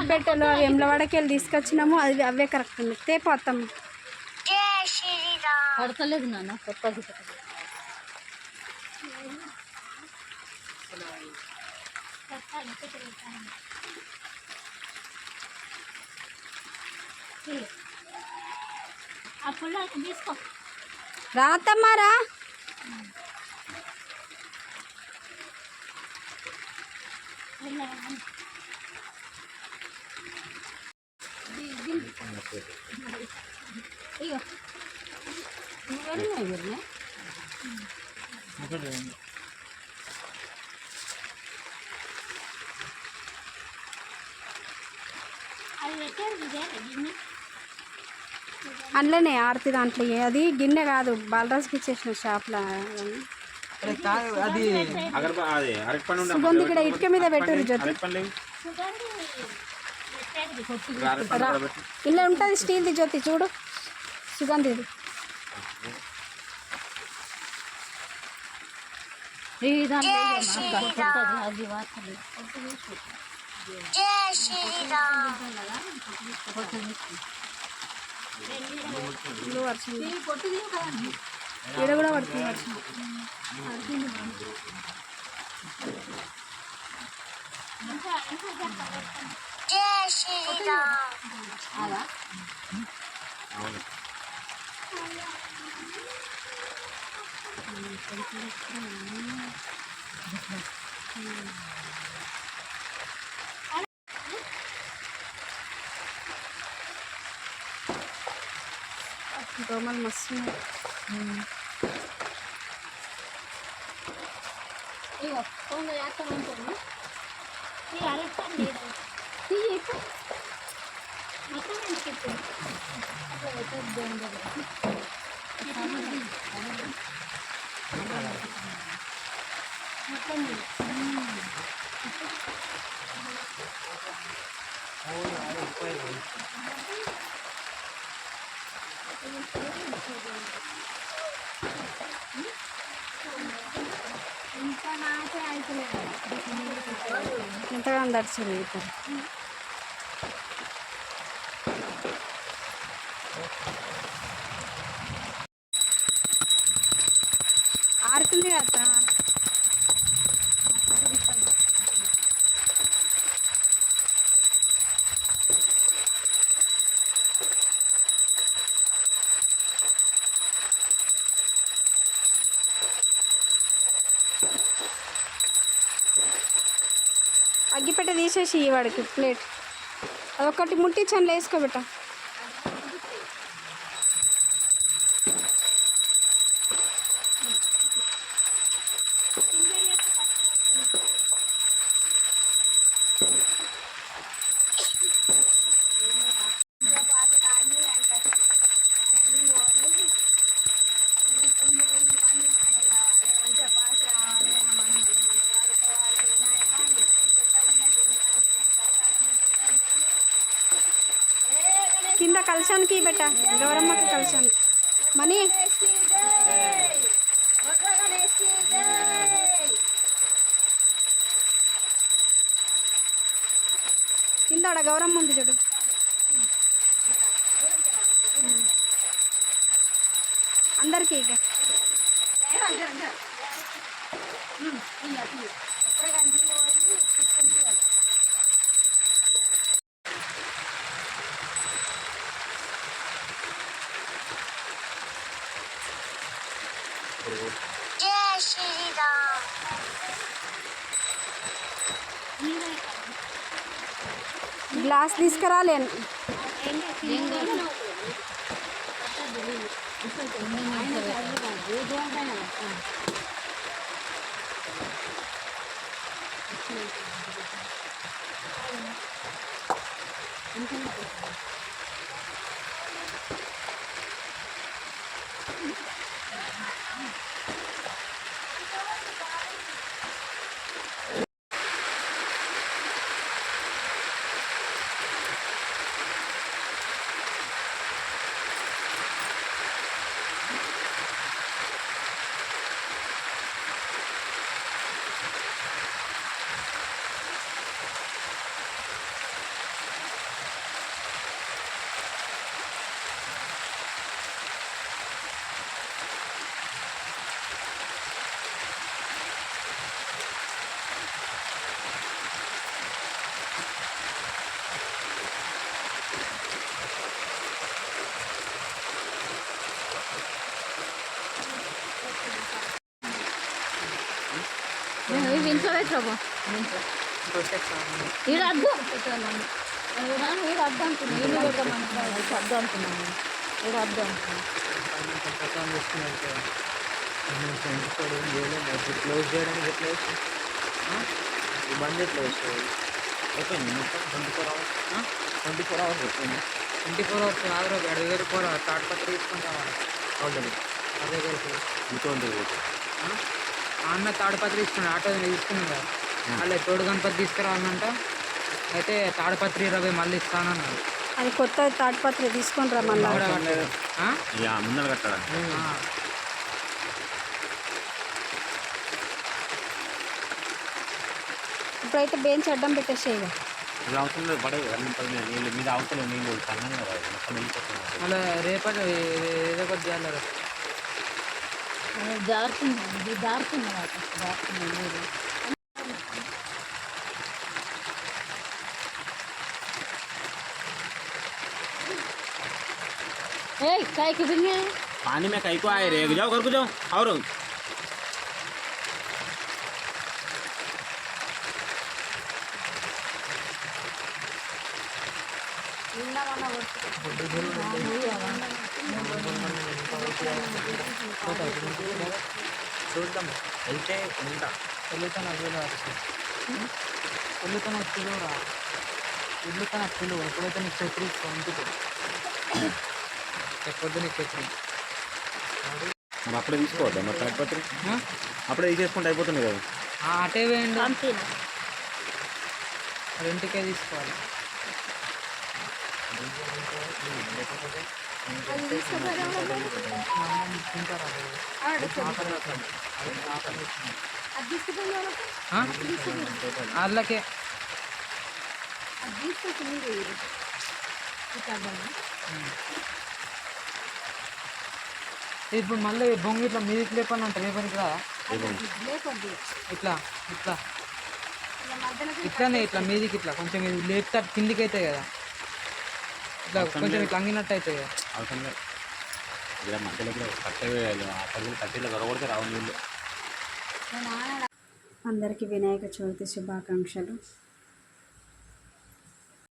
అగ్గిపెట్టెలు అవి ఎమ్లవాడకి వెళ్ళి తీసుకొచ్చినాము, అది అవే కరెక్ట్ ఉంది. తేపోతాం పడతలేదు నాన్న కొత్త తీసుకో రాతమ్మారా. అందులోనే ఆరతి దాంట్లో అది గిన్నె కాదు, బాలరాజుకి ఇచ్చేసిన షాప్లో. సుగంధి ఇక్కడ ఇటుక మీద పెట్టారు జ్యోతి. ఇలా ఉంటుంది స్టీల్ది జ్యోతి, చూడు సుగంధిది. వర్షం ఈడ కూడా పడుతుంది వర్షం. దోమలు మస్తు. ఎంతగా దర్శనం అవుతారు. ఆడుతుంది కదా అగ్గిపెట్ట తీసేసి వాడికి ప్లేట్ అదొకటి ముట్టించండి, వేసుకోబెట్ట. కింద కలశానికి బెట్ట, గౌరమ్మకి కలశానికి. మనీ కింద ఆడ గౌరమ్మ ఉంది చూడు. అందరికీ ఇక గ్లాస్ తీసుకురాలేను. దీంట్లో పెట్టరాబో ఈడ అద్దు ఈడ అద్దు అంటున్నా ఇల్లు పెట్టమని అద్దు అంటున్నాను ఈడ అద్దు అంటున్నాను క్లోజ్ చేయడానికి ఎట్లా ఈ బండి ఎట్లా వస్తుంది అయిపోయింది మొత్తం 24 అవర్స్ అయిపోయింది 24 అవర్స్ ఆగ్రో 20,000 తాటపత్రి తీసుకుంటావా ఆల్రెడీ అదే కలిసి ఇంకోటి అన్న తాడపత్రి ఇస్తున్నాడు ఆటో తీసుకున్నాను కదా అలా తోడు గణపతి తీసుకురావాలంట అయితే తాడపత్రి 20 మళ్ళీ ఇస్తానన్నాడు అది కొత్త తాటిపత్రి తీసుకొని రా మళ్ళీ ముందర కట్టాలి ఇప్పుడైతే బెంచ్ అడ్డం పెట్టేసేయి ఇక. ఇది అవసరం లేదు పడే నీళ్ళు మీద అవసరం నీళ్ళు సన్నంగా మొత్తం వెళ్ళిపోతుంది మళ్ళీ రేపటి ఏదో ఒకటి చేయాలి జారుతుంది ఇది జారుతుంది జారుతుంది నీరు ए काय के बिंगे पानी में कहीं को आए रे जाओ घर को जाओ और చూద్దాం వెళ్తే ఉంటా వెళ్తాను అదే వెళ్తాను పిలువురా వెళ్తాను పిలువు ఎప్పుడైతే నీకు చక్రి ఇంటికి ఎప్పుడైతే నీకు చక్రి మరి అప్పుడే తీసుకోవద్దా మరి తాడిపత్రి అప్పుడే తీసేసుకుంటే అయిపోతుంది కదా అటే వేయండి పంపిన రెంట్కే తీసుకోవాలి వాళ్ళకే ఇప్పుడు మళ్ళీ బొంగు ఇట్లా మీదకి లేపని అంటే రేపనికి రా ఇట్లా ఇట్లా ఇట్లానే ఇట్లా మీదికి ఇట్లా కొంచెం ఇది లేపుతా కిందికి అవుతాయి కదా ఇట్లా కొంచెం ఇట్లా అంగినట్టు అవుతాయి కదా అవసరం లేదు ఇలా మధ్యలో కట్టే అక్కడ కట్టేలో గొడవడితే రావు నీళ్ళు అందరికీ వినాయక చవితి శుభాకాంక్షలు.